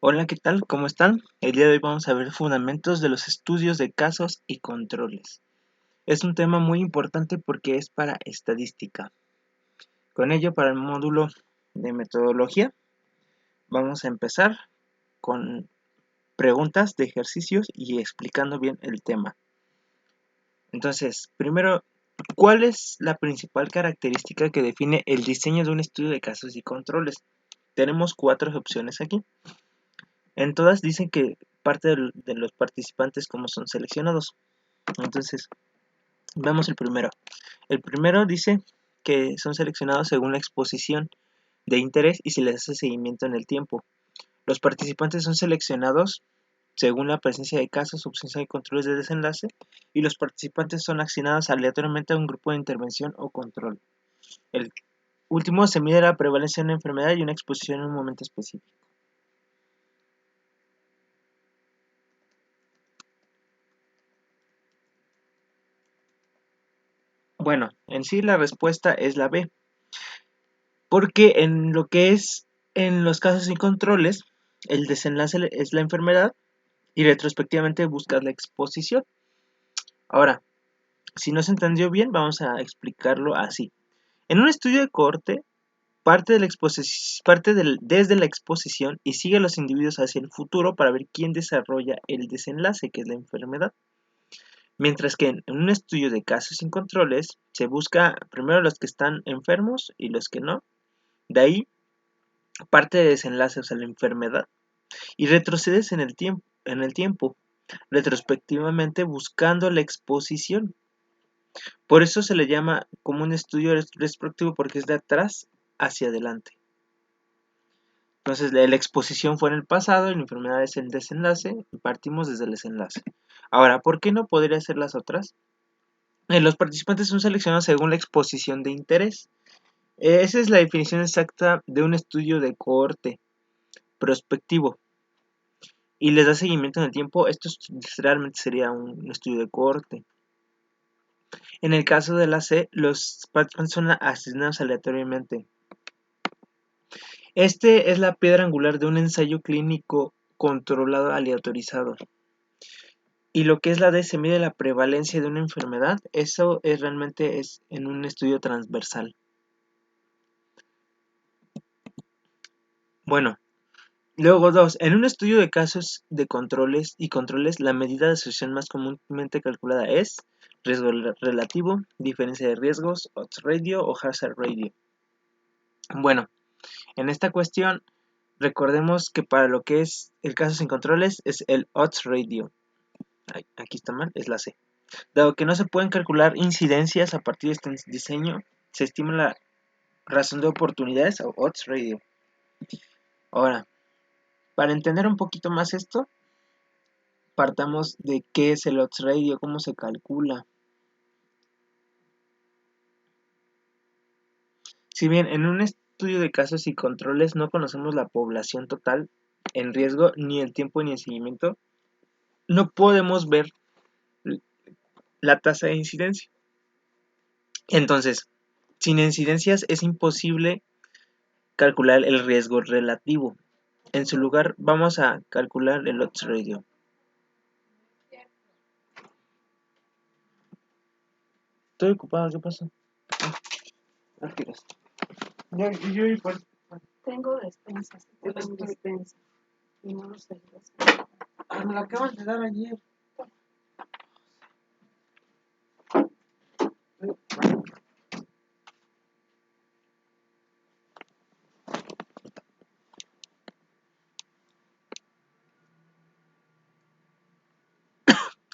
Hola, ¿qué tal? ¿Cómo están? El día de hoy vamos a ver fundamentos de los estudios de casos y controles. Es un tema muy importante porque es para estadística. Con ello, para el módulo de metodología, vamos a empezar con preguntas de ejercicios y explicando bien el tema. Entonces, primero, ¿cuál es la principal característica que define el diseño de un estudio de casos y controles? Tenemos 4 opciones aquí. En todas dicen que parte de los participantes como son seleccionados. Entonces, veamos el primero. El primero dice que son seleccionados según la exposición de interés y se les hace seguimiento en el tiempo. Los participantes son seleccionados según la presencia de casos, ausencia de controles de desenlace, y los participantes son asignados aleatoriamente a un grupo de intervención o control. El último se mide la prevalencia de una enfermedad y una exposición en un momento específico. Bueno, en sí la respuesta es la B, porque en lo que es en los casos sin controles, el desenlace es la enfermedad y retrospectivamente buscas la exposición. Ahora, si no se entendió bien, vamos a explicarlo así. En un estudio de cohorte, desde la exposición y sigue a los individuos hacia el futuro para ver quién desarrolla el desenlace, que es la enfermedad. Mientras que en un estudio de casos sin controles, se busca primero los que están enfermos y los que no. De ahí parte de desenlace, o sea, la enfermedad, y retrocedes en el tiempo, retrospectivamente buscando la exposición. Por eso se le llama como un estudio retrospectivo porque es de atrás hacia adelante. Entonces la exposición fue en el pasado y la enfermedad es el desenlace y partimos desde el desenlace. Ahora, ¿por qué no podría ser las otras? Los participantes son seleccionados según la exposición de interés. Esa es la definición exacta de un estudio de cohorte prospectivo y les da seguimiento en el tiempo. Esto realmente sería un estudio de cohorte. En el caso de la C, los participantes son asignados aleatoriamente. Este es la piedra angular de un ensayo clínico controlado aleatorizado. Y lo que es la D se mide la prevalencia de una enfermedad. Eso realmente es en un estudio transversal. Bueno, luego 2. En un estudio de casos de controles y controles, la medida de asociación más comúnmente calculada es riesgo relativo, diferencia de riesgos, odds ratio o hazard ratio. Bueno, en esta cuestión recordemos que para lo que es el caso sin controles es el odds ratio. Ay, aquí está mal, es la C. Dado que no se pueden calcular incidencias a partir de este diseño, se estima la razón de oportunidades o odds ratio. Ahora, para entender un poquito más esto, partamos de qué es el odds ratio, cómo se calcula. Si bien en un estudio de casos y controles no conocemos la población total en riesgo, ni el tiempo ni el seguimiento, no podemos ver la tasa de incidencia. Entonces, sin incidencias es imposible calcular el riesgo relativo. En su lugar, vamos a calcular el odds ratio. Estoy ocupado, ¿qué pasa? Yo igual. Tengo despensas, tengo despensa. Y no lo sé. Me la acaban de dar ayer.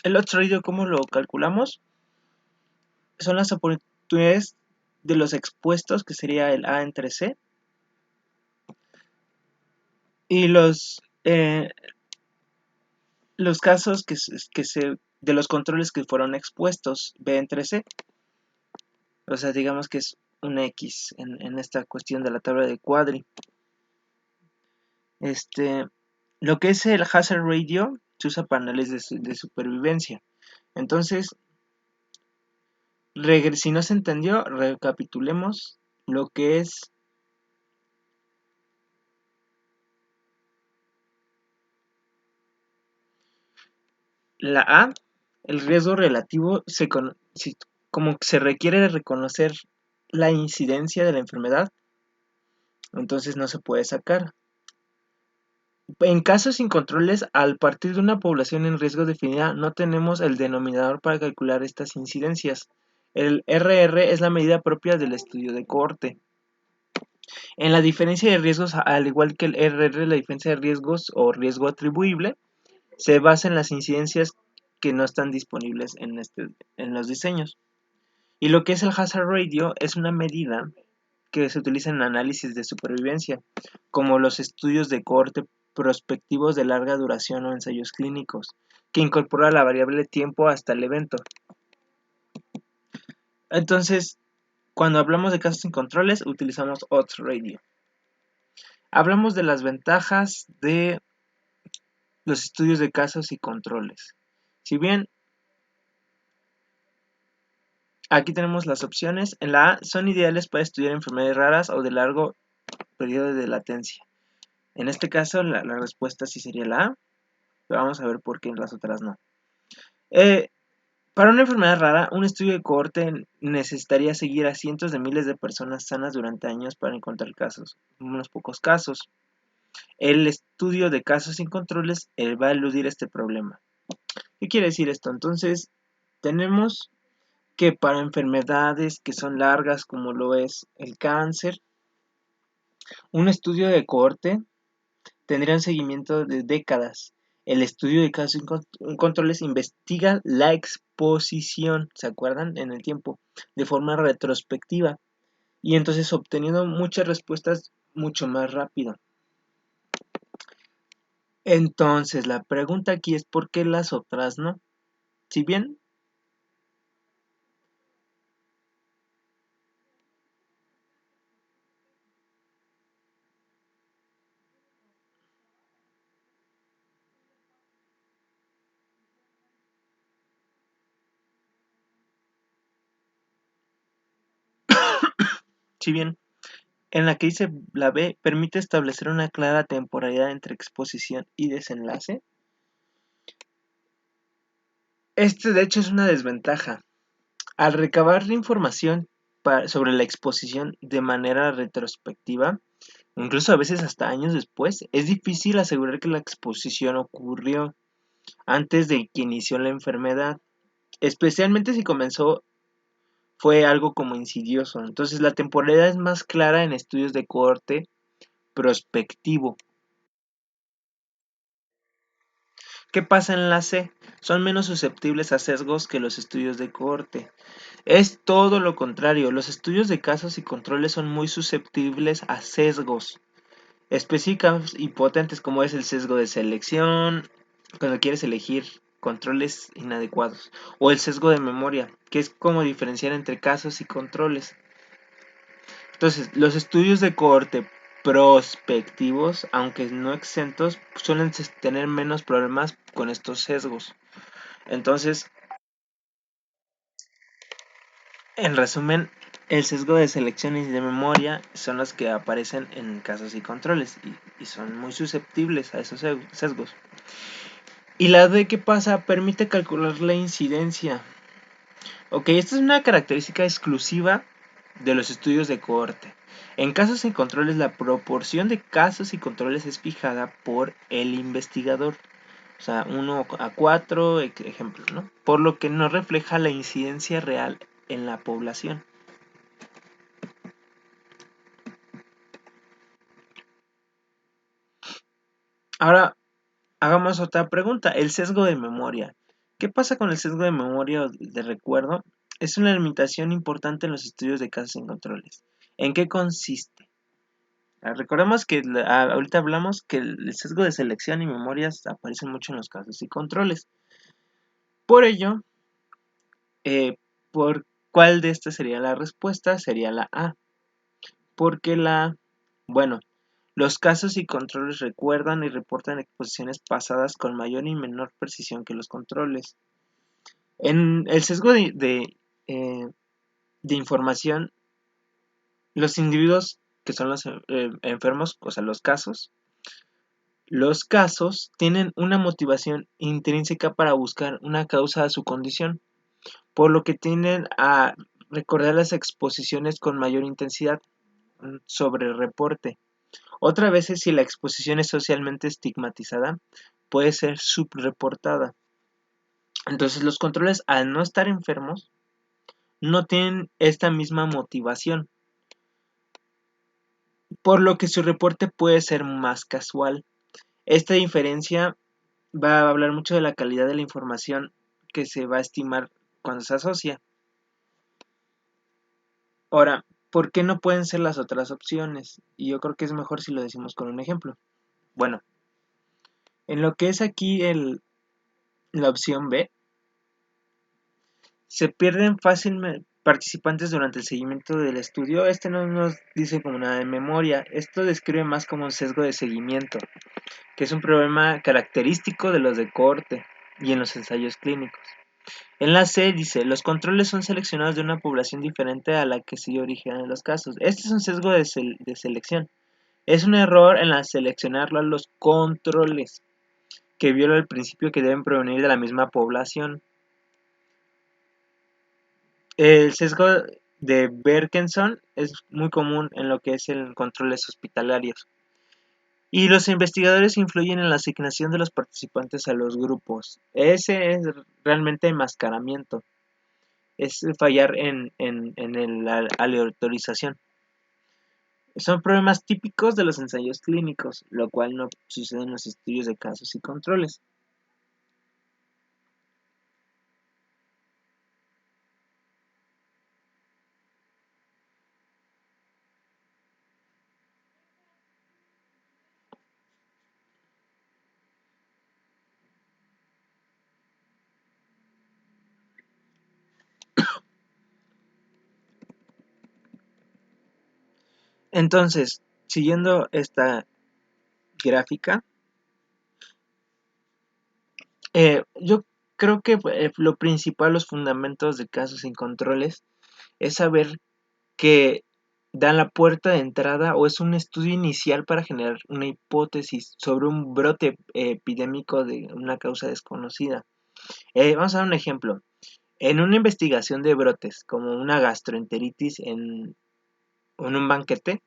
El odds ratio, ¿cómo lo calculamos? Son las oportunidades de los expuestos, que sería el A entre C, y los casos de los controles que fueron expuestos, B entre C. O sea, digamos que es un X en esta cuestión de la tabla de Quadri. Lo que es el hazard ratio se usa para análisis de supervivencia. Entonces, si no se entendió, recapitulemos lo que es La A, el riesgo relativo, como se requiere reconocer la incidencia de la enfermedad, entonces no se puede sacar. En casos sin controles, al partir de una población en riesgo definida, no tenemos el denominador para calcular estas incidencias. El RR es la medida propia del estudio de cohorte. En la diferencia de riesgos, al igual que el RR, la diferencia de riesgos o riesgo atribuible se basa en las incidencias que no están disponibles en los diseños. Y lo que es el hazard ratio es una medida que se utiliza en análisis de supervivencia, como los estudios de cohorte prospectivos de larga duración o ensayos clínicos, que incorpora la variable tiempo hasta el evento. Entonces, cuando hablamos de casos sin controles, utilizamos odds ratio. Hablamos de las ventajas de los estudios de casos y controles. Si bien aquí tenemos las opciones, en la A son ideales para estudiar enfermedades raras o de largo periodo de latencia. En este caso la respuesta sí sería la A, pero vamos a ver por qué en las otras no. Para una enfermedad rara, un estudio de cohorte necesitaría seguir a cientos de miles de personas sanas durante años para encontrar casos, unos pocos casos. El estudio de casos sin controles va a eludir este problema. ¿Qué quiere decir esto? Entonces, tenemos que para enfermedades que son largas como lo es el cáncer, un estudio de cohorte tendría un seguimiento de décadas. El estudio de casos sin controles investiga la exposición, ¿se acuerdan? En el tiempo, de forma retrospectiva, y entonces obteniendo muchas respuestas mucho más rápido. Entonces, la pregunta aquí es ¿por qué las otras no? Si bien si bien en la que dice la B permite establecer una clara temporalidad entre exposición y desenlace, este de hecho es una desventaja. Al recabar la información sobre la exposición de manera retrospectiva, incluso a veces hasta años después, es difícil asegurar que la exposición ocurrió antes de que inició la enfermedad, especialmente si fue algo como insidioso. Entonces la temporalidad es más clara en estudios de cohorte prospectivo. ¿Qué pasa en la C? Son menos susceptibles a sesgos que los estudios de cohorte. Es todo lo contrario, los estudios de casos y controles son muy susceptibles a sesgos específicos y potentes como es el sesgo de selección, cuando quieres elegir controles inadecuados, o el sesgo de memoria, que es como diferenciar entre casos y controles. Entonces, los estudios de cohorte prospectivos, aunque no exentos, suelen tener menos problemas con estos sesgos. Entonces, en resumen, el sesgo de selección y de memoria son los que aparecen en casos y controles y son muy susceptibles a esos sesgos. Y la D, ¿qué pasa? Permite calcular la incidencia. Ok, esta es una característica exclusiva de los estudios de cohorte. En casos y controles, la proporción de casos y controles es fijada por el investigador. O sea, 1 a 4, ejemplo, ¿no? Por lo que no refleja la incidencia real en la población. Ahora, hagamos otra pregunta. El sesgo de memoria. ¿Qué pasa con el sesgo de memoria o de recuerdo? Es una limitación importante en los estudios de casos y controles. ¿En qué consiste? Recordemos que ahorita hablamos que el sesgo de selección y memorias aparecen mucho en los casos y controles. Por ello, ¿por cuál de estas sería la respuesta? Sería la A. Porque bueno, los casos y controles recuerdan y reportan exposiciones pasadas con mayor y menor precisión que los controles. En el sesgo de información, los individuos que son los enfermos, o sea, los casos, Los casos tienen una motivación intrínseca para buscar una causa a su condición, por lo que tienden a recordar las exposiciones con mayor intensidad sobre el reporte. Otra vez, si la exposición es socialmente estigmatizada, puede ser subreportada. Entonces, los controles, al no estar enfermos, no tienen esta misma motivación, por lo que su reporte puede ser más casual. Esta diferencia va a hablar mucho de la calidad de la información que se va a estimar cuando se asocia. Ahora, ¿por qué no pueden ser las otras opciones? Y yo creo que es mejor si lo decimos con un ejemplo. Bueno, en lo que es aquí la opción B, se pierden fácilmente participantes durante el seguimiento del estudio. Este no nos dice como nada de memoria. Esto describe más como un sesgo de seguimiento, que es un problema característico de los de cohorte y en los ensayos clínicos. En la C dice, los controles son seleccionados de una población diferente a la que se originan los casos. Este es un sesgo de selección. Es un error en la seleccionar los controles, que viola el principio que deben provenir de la misma población. El sesgo de Berkenson es muy común en lo que es en controles hospitalarios. Y los investigadores influyen en la asignación de los participantes a los grupos. Ese es realmente enmascaramiento. Es fallar en la aleatorización. Son problemas típicos de los ensayos clínicos, lo cual no sucede en los estudios de casos y controles. Entonces, siguiendo esta gráfica, yo creo que lo principal, los fundamentos de casos y controles, es saber que dan la puerta de entrada o es un estudio inicial para generar una hipótesis sobre un brote epidémico de una causa desconocida. Vamos a dar un ejemplo. En una investigación de brotes, como una gastroenteritis en un banquete,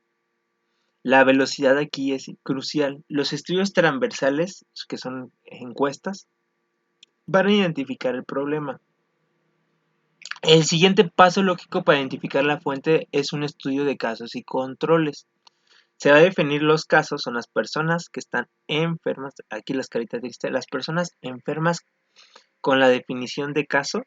la velocidad aquí es crucial. Los estudios transversales, que son encuestas, van a identificar el problema. El siguiente paso lógico para identificar la fuente es un estudio de casos y controles. Se va a definir los casos, son las personas que están enfermas, aquí las caritas tristes, las personas enfermas con la definición de caso,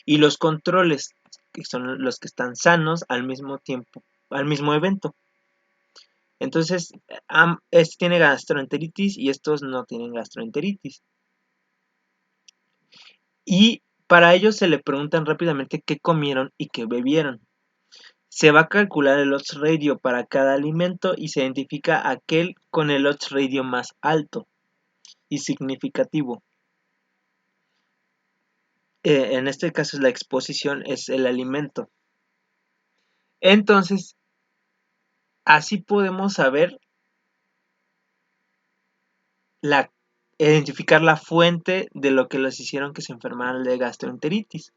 y los controles, que son los que están sanos al mismo tiempo, al mismo evento. Entonces, este tiene gastroenteritis y estos no tienen gastroenteritis. Y para ello se le preguntan rápidamente qué comieron y qué bebieron. Se va a calcular el odds ratio para cada alimento y se identifica aquel con el odds ratio más alto y significativo. En este caso la exposición es el alimento. Entonces, así podemos saber identificar la fuente de lo que los hicieron que se enfermaran de gastroenteritis.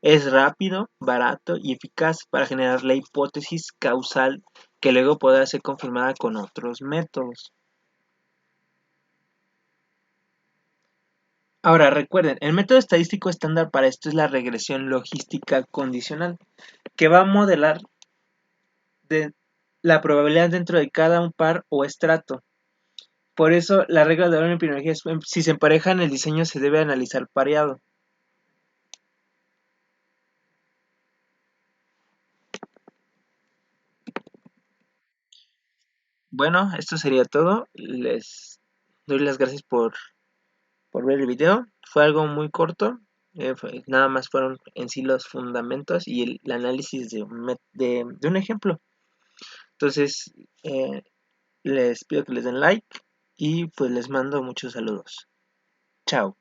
Es rápido, barato y eficaz para generar la hipótesis causal que luego podrá ser confirmada con otros métodos. Ahora recuerden, el método estadístico estándar para esto es la regresión logística condicional, que va a modelar la probabilidad dentro de cada un par o estrato. Por eso, la regla de oro en epidemiología es si se emparejan el diseño se debe analizar pareado. Bueno, esto sería todo. Les doy las gracias por ver el video. Fue algo muy corto. Nada más fueron en sí los fundamentos y el análisis de un ejemplo. Entonces, les pido que les den like y pues les mando muchos saludos. Chao.